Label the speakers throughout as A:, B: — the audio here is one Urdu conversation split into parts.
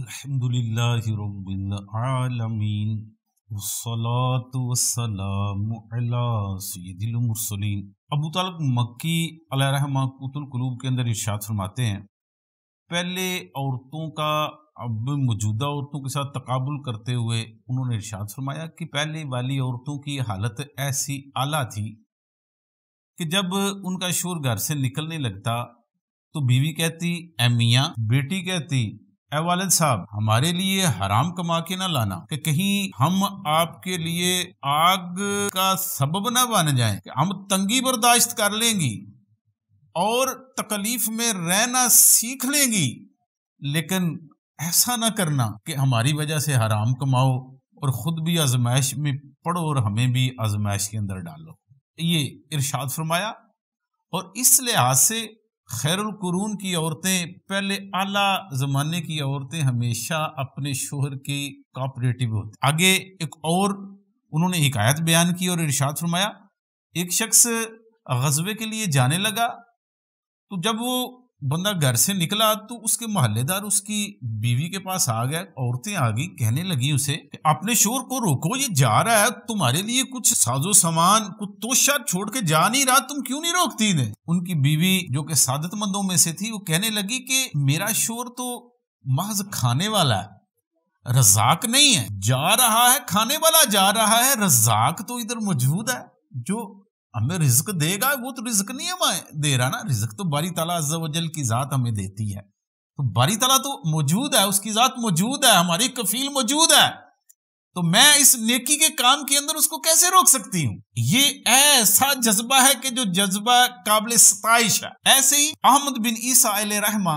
A: الحمدللہ رب العالمین والصلاة والسلام علی سید المرسلین۔ ابو طالب مکی علیہ رحمہ قوت القلوب کے اندر ارشاد فرماتے ہیں، پہلے عورتوں کا اب موجودہ عورتوں کے ساتھ تقابل کرتے ہوئے انہوں نے ارشاد فرمایا کہ پہلے والی عورتوں کی حالت ایسی اعلیٰ تھی کہ جب ان کا شوہر گھر سے نکلنے لگتا تو بیوی کہتی اے میاں، بیٹی کہتی اے والد صاحب ہمارے لیے حرام کما کے نہ لانا کہ کہیں ہم آپ کے لیے آگ کا سبب نہ بن جائیں، کہ ہم تنگی برداشت کر لیں گی اور تکلیف میں رہنا سیکھ لیں گی، لیکن ایسا نہ کرنا کہ ہماری وجہ سے حرام کماؤ اور خود بھی آزمائش میں پڑو اور ہمیں بھی آزمائش کے اندر ڈالو۔ یہ ارشاد فرمایا، اور اس لحاظ سے خیر القرون کی عورتیں، پہلے اعلیٰ زمانے کی عورتیں ہمیشہ اپنے شوہر کی کوآپریٹو ہوتی۔ آگے ایک اور انہوں نے حکایت بیان کی اور ارشاد فرمایا، ایک شخص غزوے کے لیے جانے لگا تو جب وہ بندہ گھر سے نکلا تو اس کے محلے دار اس کی بیوی کے پاس آ گئے، عورتیں آ گئی، کہنے لگی اسے کہ اپنے شوہر کو روکو، یہ جا رہا ہے، تمہارے لیے کچھ ساز و سامان کچھ توشہ چھوڑ کے جا نہیں رہا، تم کیوں نہیں روکتی انہیں؟ ان کی بیوی جو کہ سعادت مندوں میں سے تھی وہ کہنے لگی کہ میرا شوہر تو محض کھانے والا ہے، رزاق نہیں ہے، جا رہا ہے کھانے والا جا رہا ہے، رزاق تو ادھر موجود ہے، جو ہمیں رزق دے گا وہ تو رزق نہیں ہمیں دے رہا نا، رزق تو باری تعالیٰ عز و جل کی ذات ہمیں دیتی ہے، تو باری تعالیٰ تو موجود ہے، اس کی ذات موجود ہے، ہماری کفیل موجود ہے، تو میں اس نیکی کے کام کے اندر اس کو کیسے روک سکتی ہوں؟ یہ ایسا جذبہ ہے کہ جو جذبہ قابل ستائش ہے۔ ایسے ہی احمد بن عیسیٰ علیہ رحمہ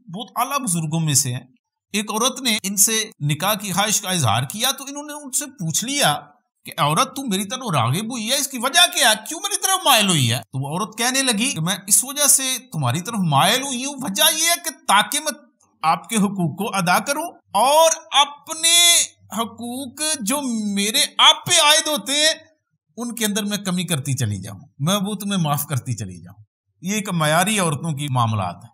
A: بہت اعلیٰ بزرگوں میں سے ہیں، ایک عورت نے ان سے نکاح کی خواہش کا اظہار کیا تو انہوں نے ان سے پوچھ لیا کہ عورت تم میری طرف راغب ہوئی ہے، اس کی وجہ کیا ہے، کیوں میری طرف مائل ہوئی ہے؟ تو وہ عورت کہنے لگی کہ میں اس وجہ سے تمہاری طرف مائل ہوئی ہوں، وجہ یہ ہے کہ تاکہ میں آپ کے حقوق کو ادا کروں اور اپنے حقوق جو میرے آپ پہ عائد ہوتے ہیں ان کے اندر میں کمی کرتی چلی جاؤں، میں وہ تمہیں معاف کرتی چلی جاؤں۔ یہ ایک معیاری عورتوں کی معاملات ہیں،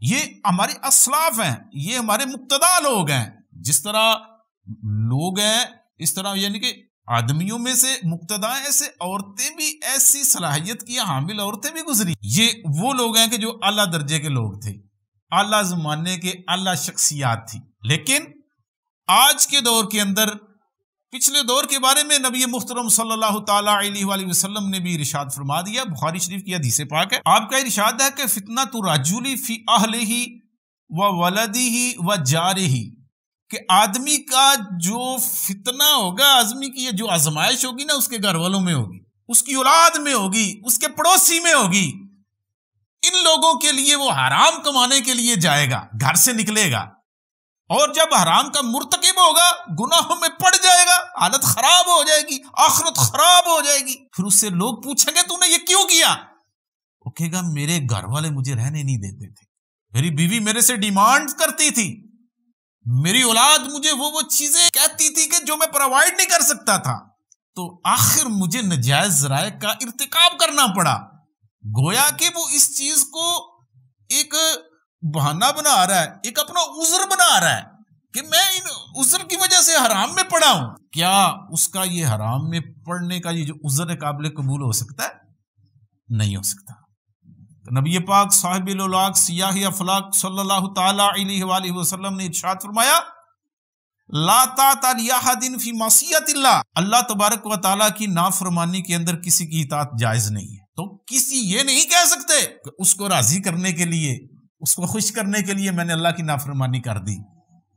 A: یہ ہمارے اسلاف ہیں، یہ ہمارے مقتدی لوگ ہیں، جس طرح لوگ ہیں اس طرح یعنی کہ آدمیوں میں سے مقتدی ایسے عورتیں بھی ایسی صلاحیت کی حامل عورتیں بھی گزری۔ یہ وہ لوگ ہیں کہ جو اعلیٰ درجے کے لوگ تھے، اعلیٰ زمانے کے اعلیٰ شخصیات تھی، لیکن آج کے دور کے اندر پچھلے دور کے بارے میں نبی محترم صلی اللہ تعالیٰ علیہ وآلہ وسلم نے بھی ارشاد فرما دیا، بخاری شریف کی حدیث پاک ہے، آپ کا ارشاد ہے کہ فتنۃ الرجل فی اہلہ و ولدہ و جارہ، کہ آدمی کا جو فتنہ ہوگا، آدمی کی جو آزمائش ہوگی نا، اس کے گھر والوں میں ہوگی، اس کی اولاد میں ہوگی، اس کے پڑوسی میں ہوگی، ان لوگوں کے لیے وہ حرام کمانے کے لیے جائے گا، گھر سے نکلے گا، اور جب حرام کا مرتکب ہوگا گناہوں میں پڑ جائے گا، حالت خراب ہو جائے گی، آخرت خراب ہو جائے گی، پھر اس سے لوگ پوچھیں گے تو نے یہ کیوں کیا؟ وہ کہے گا میرے گھر والے مجھے رہنے نہیں دیتے تھے، میری بیوی میرے سے ڈیمانڈ کرتی تھی، میری اولاد مجھے وہ چیزیں کہتی تھی کہ جو میں پرووائڈ نہیں کر سکتا تھا، تو آخر مجھے ناجائز ذرائع کا ارتکاب کرنا پڑا۔ گویا کہ وہ اس چیز کو ایک بہانہ بنا رہا ہے، ایک اپنا عذر بنا رہا ہے کہ میں ان عذر کی وجہ سے حرام میں پڑا ہوں۔ کیا اس کا یہ حرام میں پڑنے کا یہ جو عذر ہے قابل قبول ہو سکتا ہے؟ نہیں ہو سکتا۔ نبی پاک صاحب الاولاق سیاہ افلاق صلی اللہ تعالی علیہ وآلہ وسلم نے ارشاد فرمایا، لا طاعۃ لأحد فی معصیۃ اللہ، اللہ تبارک و تعالیٰ کی نافرمانی کے اندر کسی کی اطاعت جائز نہیں ہے۔ تو کسی یہ نہیں کہہ سکتے کہ اس کو راضی کرنے کے لیے، اس کو خوش کرنے کے لیے میں نے اللہ کی نافرمانی کر دی،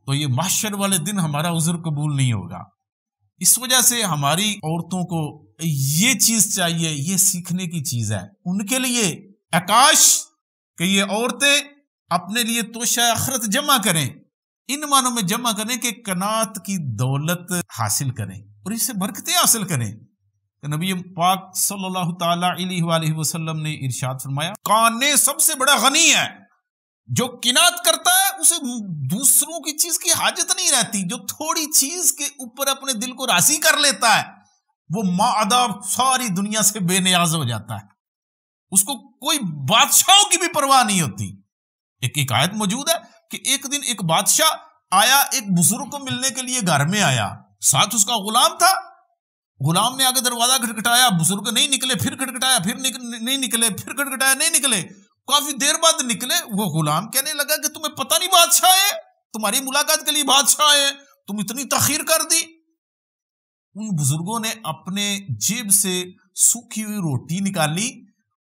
A: تو یہ محشر والے دن ہمارا عذر قبول نہیں ہوگا۔ اس وجہ سے ہماری عورتوں کو یہ چیز چاہیے، یہ سیکھنے کی چیز ہے ان کے لیے، اکاش کہ یہ عورتیں اپنے لیے توشہ آخرت جمع کریں، ان معنوں میں جمع کریں کہ قناعت کی دولت حاصل کریں اور اس سے برکتیں حاصل کریں۔ کہ نبی پاک صلی اللہ تعالی علیہ وآلہ وسلم نے ارشاد فرمایا، قانے سب سے بڑا غنی ہے، جو قناعت کرتا ہے اسے دوسروں کی چیز کی حاجت نہیں رہتی، جو تھوڑی چیز کے اوپر اپنے دل کو راضی کر لیتا ہے وہ ماں ساری دنیا سے بے نیاز ہو جاتا ہے، اس کو کوئی بادشاہوں کی بھی پرواہ نہیں ہوتی۔ ایک آیت موجود ہے کہ ایک دن ایک بادشاہ آیا ایک بزرگ کو ملنے کے لیے گھر میں آیا، ساتھ اس کا غلام تھا. غلام نے آگے دروازہ کھٹکھٹایا، بزرگ نہیں نکلے، پھر کھٹکھٹایا، پھر نہیں نکلے، پھر کھٹکھٹایا، نہیں نکلے. کافی دیر بعد نکلے. وہ غلام کہنے لگا کہ تمہیں پتہ نہیں بادشاہ ہے، تمہاری ملاقات کے لیے بادشاہ ہے، تم اتنی تاخیر کر دی. ان بزرگوں نے اپنے جیب سے سوکھی ہوئی روٹی نکالی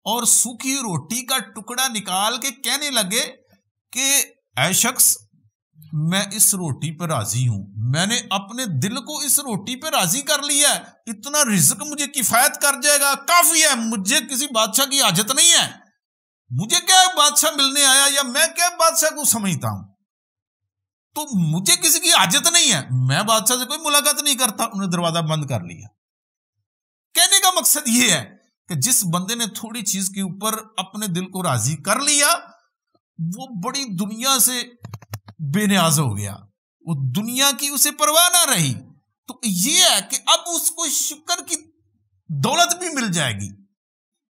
A: اور سوکھی ہوئی روٹی کا ٹکڑا نکال کے کہنے لگے کہ اے شخص، میں اس روٹی پہ راضی ہوں، میں نے اپنے دل کو اس روٹی پہ راضی کر لیا ہے، اتنا رزق مجھے کفایت کر جائے گا، کافی ہے، مجھے کسی بادشاہ کی حاجت نہیں ہے. مجھے کیا بادشاہ ملنے آیا یا میں کیا بادشاہ کو سمجھتا ہوں، تو مجھے کسی کی حاجت نہیں ہے، میں بادشاہ سے کوئی ملاقات نہیں کرتا. انہیں دروازہ بند کر لیا. کہنے کا مقصد یہ ہے کہ جس بندے نے تھوڑی چیز کے اوپر اپنے دل کو راضی کر لیا، وہ بڑی دنیا سے بے نیاز ہو گیا، وہ دنیا کی اسے پرواہ نہ رہی. تو یہ ہے کہ اب اس کو شکر کی دولت بھی مل جائے گی،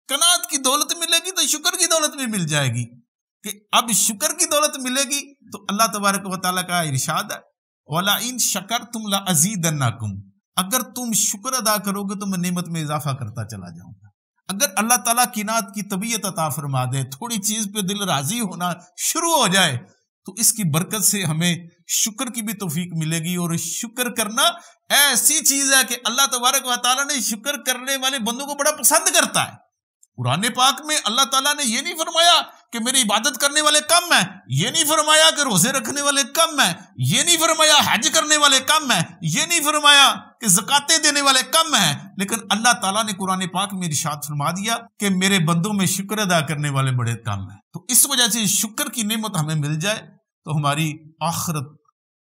A: قناعت کی دولت ملے گی تو شکر کی دولت بھی مل جائے گی. کہ اب شکر کی دولت ملے گی تو اللہ تبارک و تعالیٰ کا ارشاد ہے وَلَئِن شَكَرْتُمْ لَأَزِيدَنَّكُمْ، اگر تم شکر ادا کرو گے تو میں نعمت میں اضافہ کرتا چلا جاؤں گا. اگر اللہ تعالیٰ قناعت کی طبیعت عطا فرما دے، تھوڑی چیز پہ دل راضی ہونا شروع ہو جائے، تو اس کی برکت سے ہمیں شکر کی بھی توفیق ملے گی. اور شکر کرنا ایسی چیز ہے کہ اللہ تبارک و تعالیٰ نے شکر کرنے والے بندوں کو بڑا پسند کرتا ہے. قرآن پاک میں اللہ تعالیٰ نے یہ نہیں فرمایا کہ میری عبادت کرنے والے کم ہیں، یہ نہیں فرمایا کہ روزے رکھنے والے کم ہیں، یہ نہیں فرمایا حج کرنے والے کم ہیں، یہ نہیں فرمایا کہ زکاتیں دینے والے کم ہیں، لیکن اللہ تعالیٰ نے قرآن پاک میں ارشاد فرما دیا کہ میرے بندوں میں شکر ادا کرنے والے بڑے کم ہیں. تو اس وجہ سے شکر کی نعمت ہمیں مل جائے تو ہماری آخرت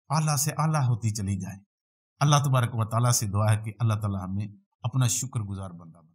A: اعلیٰ سے اعلیٰ ہوتی چلی جائے. اللہ تبارک و تعالیٰ سے دعا ہے کہ اللہ تعالیٰ ہمیں اپنا شکر گزار بندہ